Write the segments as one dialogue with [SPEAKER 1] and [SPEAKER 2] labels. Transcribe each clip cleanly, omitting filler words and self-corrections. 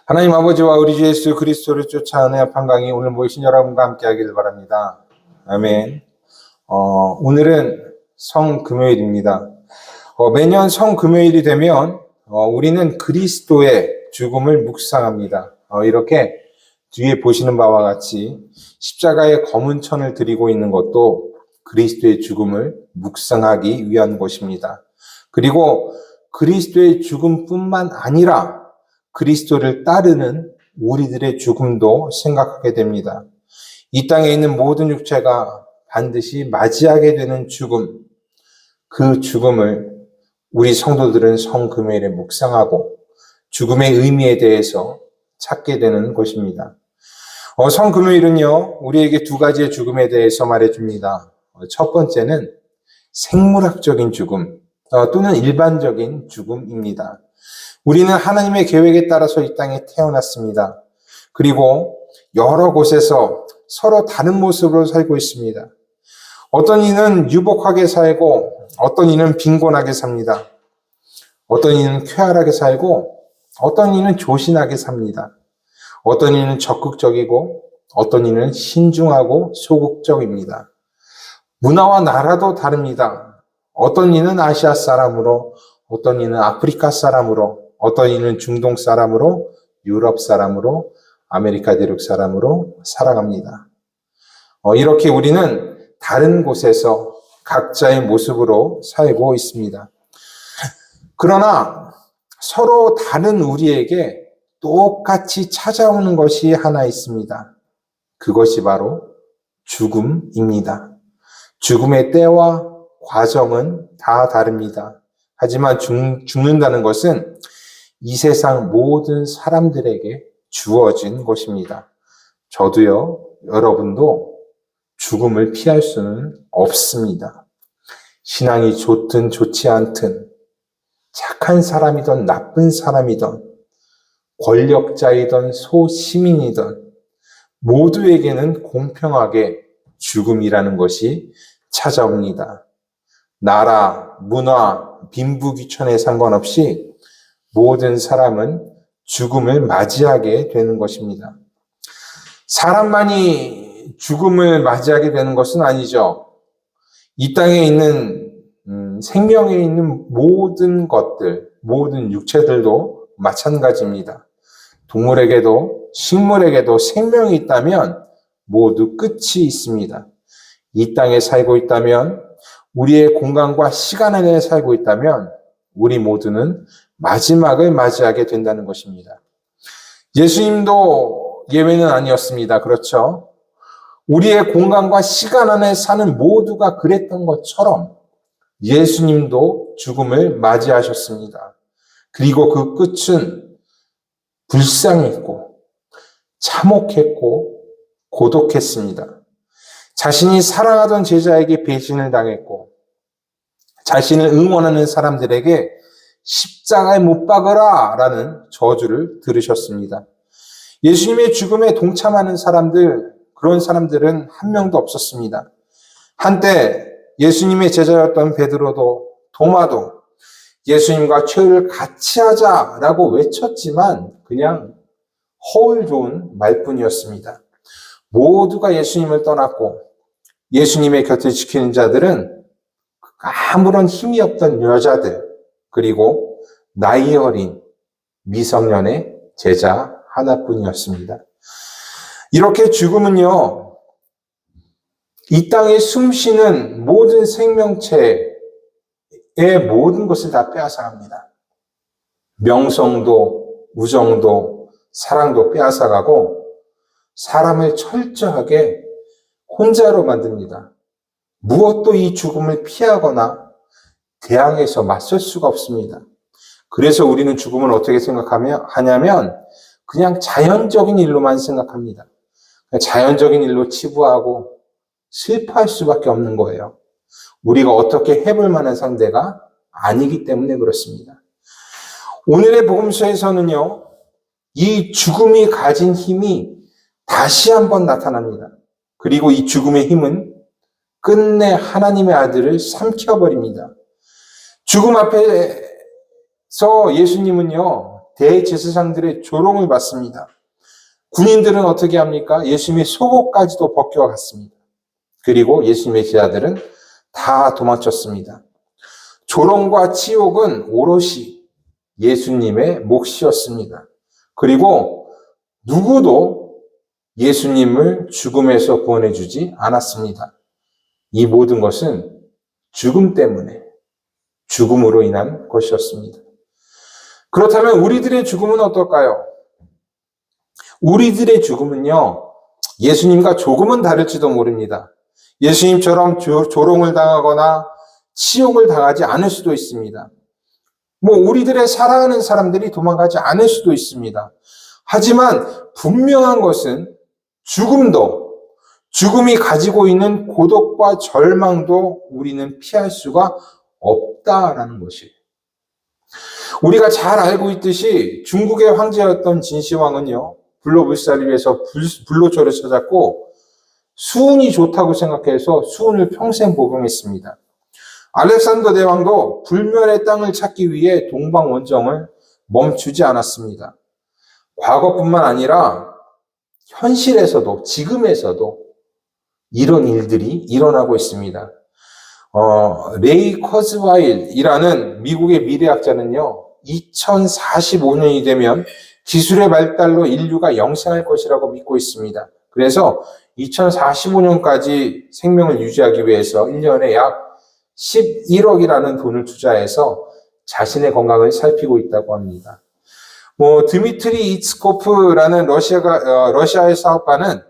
[SPEAKER 1] 하나님 아버지와 우리 주 예수 그리스도를 쫓아 은혜 합한 강의 오늘 모이신 여러분과 함께 하기를 바랍니다. 아멘. 오늘은 성금요일입니다. 매년 성금요일이 되면 우리는 그리스도의 죽음을 묵상합니다. 이렇게 뒤에 보시는 바와 같이 십자가의 검은 천을 드리고 있는 것도 그리스도의 죽음을 묵상하기 위한 것입니다. 그리고 그리스도의 죽음뿐만 아니라 그리스도를 따르는 우리들의 죽음도 생각하게 됩니다. 이 땅에 있는 모든 육체가 반드시 맞이하게 되는 죽음, 그 죽음을 우리 성도들은 성금요일에 묵상하고 죽음의 의미에 대해서 찾게 되는 것입니다. 성금요일은요, 우리에게 두 가지의 죽음에 대해서 말해줍니다. 첫 번째는 생물학적인 죽음 또는 일반적인 죽음입니다. 우리는 하나님의 계획에 따라서 이 땅에 태어났습니다. 그리고 여러 곳에서 서로 다른 모습으로 살고 있습니다. 어떤 이는 유복하게 살고 어떤 이는 빈곤하게 삽니다. 어떤 이는 쾌활하게 살고 어떤 이는 조신하게 삽니다. 어떤 이는 적극적이고 어떤 이는 신중하고 소극적입니다. 문화와 나라도 다릅니다. 어떤 이는 아시아 사람으로 어떤 이는 아프리카 사람으로 어떤 이는 중동 사람으로 유럽 사람으로 아메리카 대륙 사람으로 살아갑니다. 이렇게 우리는 다른 곳에서 각자의 모습으로 살고 있습니다. 그러나 서로 다른 우리에게 똑같이 찾아오는 것이 하나 있습니다. 그것이 바로 죽음입니다. 죽음의 때와 과정은 다 다릅니다. 하지만 죽는다는 것은 이 세상 모든 사람들에게 주어진 것입니다. 저도요, 여러분도 죽음을 피할 수는 없습니다. 신앙이 좋든 좋지 않든, 착한 사람이든 나쁜 사람이든, 권력자이든 소시민이든, 모두에게는 공평하게 죽음이라는 것이 찾아옵니다. 나라, 문화, 빈부귀천에 상관없이 모든 사람은 죽음을 맞이하게 되는 것입니다. 사람만이 죽음을 맞이하게 되는 것은 아니죠. 이 땅에 있는 생명에 있는 모든 것들, 모든 육체들도 마찬가지입니다. 동물에게도 식물에게도 생명이 있다면 모두 끝이 있습니다. 이 땅에 살고 있다면, 우리의 공간과 시간 안에 살고 있다면 우리 모두는 마지막을 맞이하게 된다는 것입니다. 예수님도 예외는 아니었습니다. 그렇죠? 우리의 공간과 시간 안에 사는 모두가 그랬던 것처럼 예수님도 죽음을 맞이하셨습니다. 그리고 그 끝은 불쌍했고 참혹했고 고독했습니다. 자신이 사랑하던 제자에게 배신을 당했고 자신을 응원하는 사람들에게 십자가에 못 박으라 라는 저주를 들으셨습니다. 예수님의 죽음에 동참하는 사람들, 그런 사람들은 한 명도 없었습니다. 한때 예수님의 제자였던 베드로도 도마도 예수님과 최후를 같이 하자라고 외쳤지만 그냥 허울 좋은 말뿐이었습니다. 모두가 예수님을 떠났고 예수님의 곁을 지키는 자들은 아무런 힘이 없던 여자들, 그리고 나이 어린 미성년의 제자 하나뿐이었습니다. 이렇게 죽음은요, 이 땅에 숨쉬는 모든 생명체의 모든 것을 다 빼앗아갑니다. 명성도, 우정도, 사랑도 빼앗아가고 사람을 철저하게 혼자로 만듭니다. 무엇도 이 죽음을 피하거나 대항해서 맞설 수가 없습니다. 그래서 우리는 죽음을 어떻게 생각하냐면 그냥 자연적인 일로만 생각합니다. 자연적인 일로 치부하고 슬퍼할 수밖에 없는 거예요. 우리가 어떻게 해볼 만한 상대가 아니기 때문에 그렇습니다. 오늘의 복음서에서는요, 이 죽음이 가진 힘이 다시 한번 나타납니다. 그리고 이 죽음의 힘은 끝내 하나님의 아들을 삼켜버립니다. 죽음 앞에 예수님은요, 대제사장들의 조롱을 받습니다. 군인들은 어떻게 합니까? 예수님의 속옷까지도 벗겨갔습니다. 그리고 예수님의 제자들은 다 도망쳤습니다. 조롱과 치욕은 오롯이 예수님의 몫이었습니다. 그리고 누구도 예수님을 죽음에서 구원해 주지 않았습니다. 이 모든 것은 죽음 때문에, 죽음으로 인한 것이었습니다. 그렇다면 우리들의 죽음은 어떨까요? 우리들의 죽음은요, 예수님과 조금은 다를지도 모릅니다. 예수님처럼 조롱을 당하거나 치욕을 당하지 않을 수도 있습니다. 우리들의 사랑하는 사람들이 도망가지 않을 수도 있습니다. 하지만 분명한 것은 죽음이 가지고 있는 고독과 절망도 우리는 피할 수가 없다라는 것이에요. 우리가 잘 알고 있듯이 중국의 황제였던 진시황은요, 불로불사를 위해서 불로초를 찾았고 수운이 좋다고 생각해서 수운을 평생 복용했습니다. 알렉산더 대왕도 불멸의 땅을 찾기 위해 동방원정을 멈추지 않았습니다. 과거뿐만 아니라 현실에서도, 지금에서도 이런 일들이 일어나고 있습니다. 레이 커즈와일이라는 미국의 미래학자는요, 2045년이 되면 기술의 발달로 인류가 영생할 것이라고 믿고 있습니다. 그래서 2045년까지 생명을 유지하기 위해서 1년에 약 11억이라는 돈을 투자해서 자신의 건강을 살피고 있다고 합니다. 드미트리 이츠코프라는 러시아의 사업가는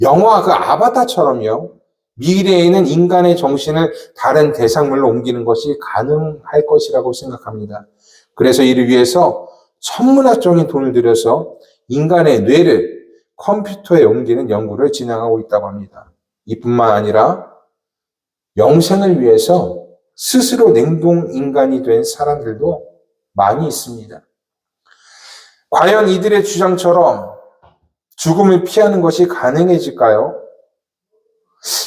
[SPEAKER 1] 영화 아바타처럼요, 미래에는 인간의 정신을 다른 대상물로 옮기는 것이 가능할 것이라고 생각합니다. 그래서 이를 위해서 천문학적인 돈을 들여서 인간의 뇌를 컴퓨터에 옮기는 연구를 진행하고 있다고 합니다. 이뿐만 아니라 영생을 위해서 스스로 냉동인간이 된 사람들도 많이 있습니다. 과연 이들의 주장처럼 죽음을 피하는 것이 가능해질까요?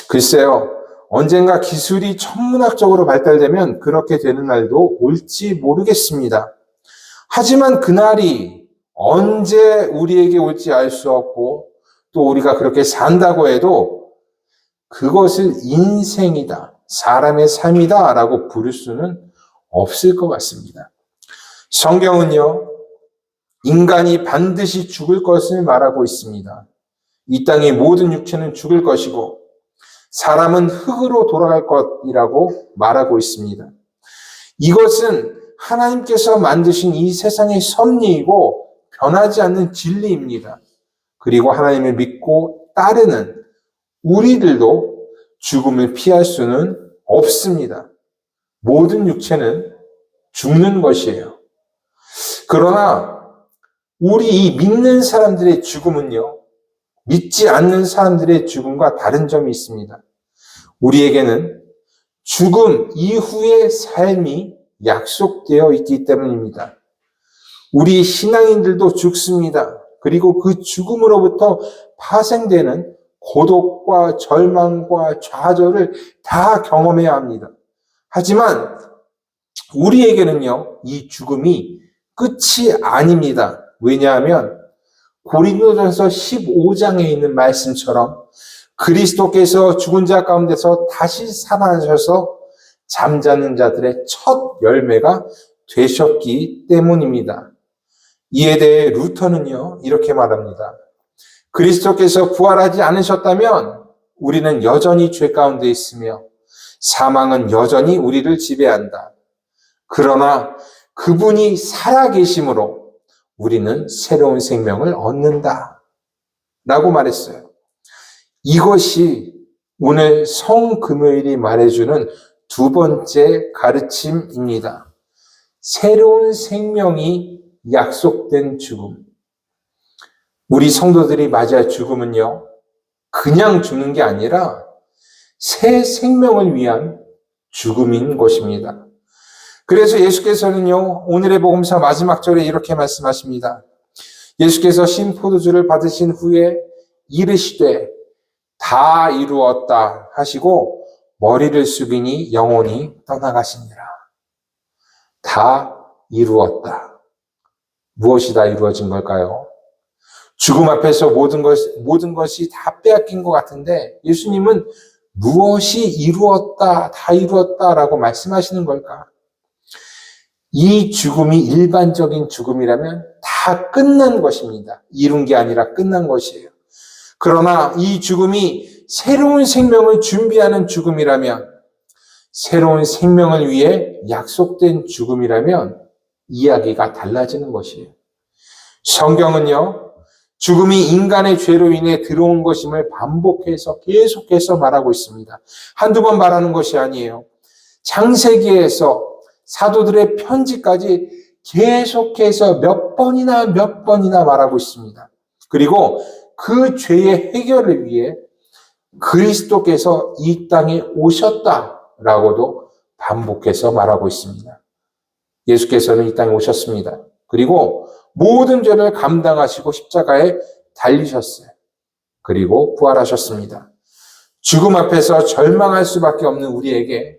[SPEAKER 1] 글쎄요, 언젠가 기술이 천문학적으로 발달되면 그렇게 되는 날도 올지 모르겠습니다. 하지만 그날이 언제 우리에게 올지 알 수 없고, 또 우리가 그렇게 산다고 해도 그것을 인생이다, 사람의 삶이다 라고 부를 수는 없을 것 같습니다. 성경은요, 인간이 반드시 죽을 것을 말하고 있습니다. 이 땅의 모든 육체는 죽을 것이고 사람은 흙으로 돌아갈 것이라고 말하고 있습니다. 이것은 하나님께서 만드신 이 세상의 섭리이고 변하지 않는 진리입니다. 그리고 하나님을 믿고 따르는 우리들도 죽음을 피할 수는 없습니다. 모든 육체는 죽는 것이에요. 그러나 우리 이 믿는 사람들의 죽음은요, 믿지 않는 사람들의 죽음과 다른 점이 있습니다. 우리에게는 죽음 이후의 삶이 약속되어 있기 때문입니다. 우리 신앙인들도 죽습니다. 그리고 그 죽음으로부터 파생되는 고독과 절망과 좌절을 다 경험해야 합니다. 하지만 우리에게는요, 이 죽음이 끝이 아닙니다. 왜냐하면 고린도전서 15장에 있는 말씀처럼 그리스도께서 죽은 자 가운데서 다시 살아나셔서 잠자는 자들의 첫 열매가 되셨기 때문입니다. 이에 대해 루터는요, 이렇게 말합니다. 그리스도께서 부활하지 않으셨다면 우리는 여전히 죄 가운데 있으며 사망은 여전히 우리를 지배한다. 그러나 그분이 살아계심으로 우리는 새로운 생명을 얻는다 라고 말했어요. 이것이 오늘 성금요일이 말해주는 두 번째 가르침입니다. 새로운 생명이 약속된 죽음. 우리 성도들이 맞이할 죽음은요, 그냥 죽는 게 아니라 새 생명을 위한 죽음인 것입니다. 그래서 예수께서는요, 오늘의 복음서 마지막 절에 이렇게 말씀하십니다. 예수께서 신 포도주를 받으신 후에 이르시되 다 이루었다 하시고 머리를 숙이니 영혼이 떠나가시니라. 다 이루었다. 무엇이 다 이루어진 걸까요? 죽음 앞에서 모든 것이 다 빼앗긴 것 같은데 예수님은 무엇이 이루었다, 다 이루었다라고 말씀하시는 걸까? 이 죽음이 일반적인 죽음이라면 다 끝난 것입니다. 이룬 게 아니라 끝난 것이에요. 그러나 이 죽음이 새로운 생명을 준비하는 죽음이라면, 새로운 생명을 위해 약속된 죽음이라면 이야기가 달라지는 것이에요. 성경은요, 죽음이 인간의 죄로 인해 들어온 것임을 반복해서 계속해서 말하고 있습니다. 한두 번 말하는 것이 아니에요. 창세기에서 사도들의 편지까지 계속해서 몇 번이나 말하고 있습니다. 그리고 그 죄의 해결을 위해 그리스도께서 이 땅에 오셨다라고도 반복해서 말하고 있습니다. 예수께서는 이 땅에 오셨습니다. 그리고 모든 죄를 감당하시고 십자가에 달리셨어요. 그리고 부활하셨습니다. 죽음 앞에서 절망할 수밖에 없는 우리에게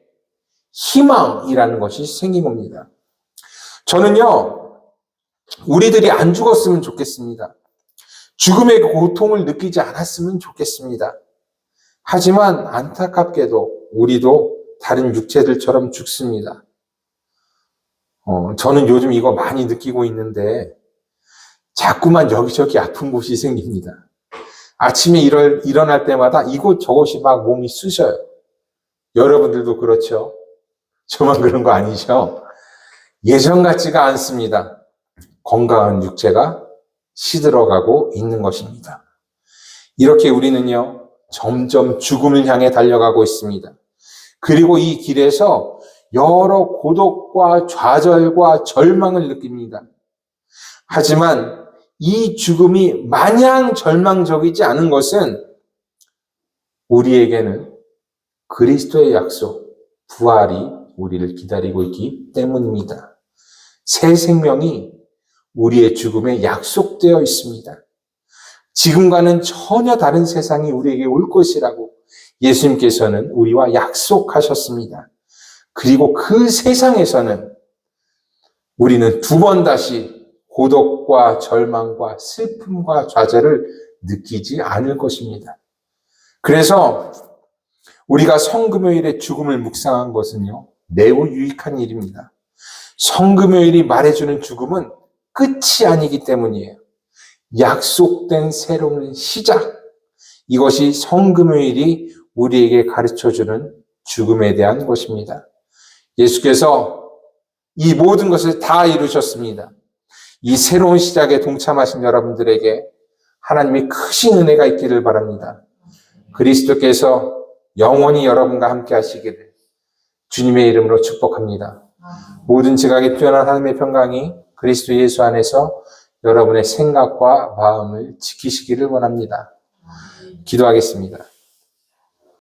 [SPEAKER 1] 희망이라는 것이 생긴 겁니다. 저는요, 우리들이 안 죽었으면 좋겠습니다. 죽음의 고통을 느끼지 않았으면 좋겠습니다. 하지만 안타깝게도 우리도 다른 육체들처럼 죽습니다. 저는 요즘 이거 많이 느끼고 있는데 자꾸만 여기저기 아픈 곳이 생깁니다. 아침에 일어날 때마다 이곳 저곳이 막 몸이 쑤셔요. 여러분들도 그렇죠? 저만 그런 거 아니죠? 예전 같지가 않습니다. 건강한 육체가 시들어가고 있는 것입니다. 이렇게 우리는요, 점점 죽음을 향해 달려가고 있습니다. 그리고 이 길에서 여러 고독과 좌절과 절망을 느낍니다. 하지만 이 죽음이 마냥 절망적이지 않은 것은 우리에게는 그리스도의 약속, 부활이 우리를 기다리고 있기 때문입니다. 새 생명이 우리의 죽음에 약속되어 있습니다. 지금과는 전혀 다른 세상이 우리에게 올 것이라고 예수님께서는 우리와 약속하셨습니다. 그리고 그 세상에서는 우리는 두 번 다시 고독과 절망과 슬픔과 좌절을 느끼지 않을 것입니다. 그래서 우리가 성금요일에 죽음을 묵상한 것은요, 매우 유익한 일입니다. 성금요일이 말해주는 죽음은 끝이 아니기 때문이에요. 약속된 새로운 시작. 이것이 성금요일이 우리에게 가르쳐주는 죽음에 대한 것입니다. 예수께서 이 모든 것을 다 이루셨습니다. 이 새로운 시작에 동참하신 여러분들에게 하나님의 크신 은혜가 있기를 바랍니다. 그리스도께서 영원히 여러분과 함께 하시기를 주님의 이름으로 축복합니다. 모든 지각에 뛰어난 하나님의 평강이 그리스도 예수 안에서 여러분의 생각과 마음을 지키시기를 원합니다. 기도하겠습니다.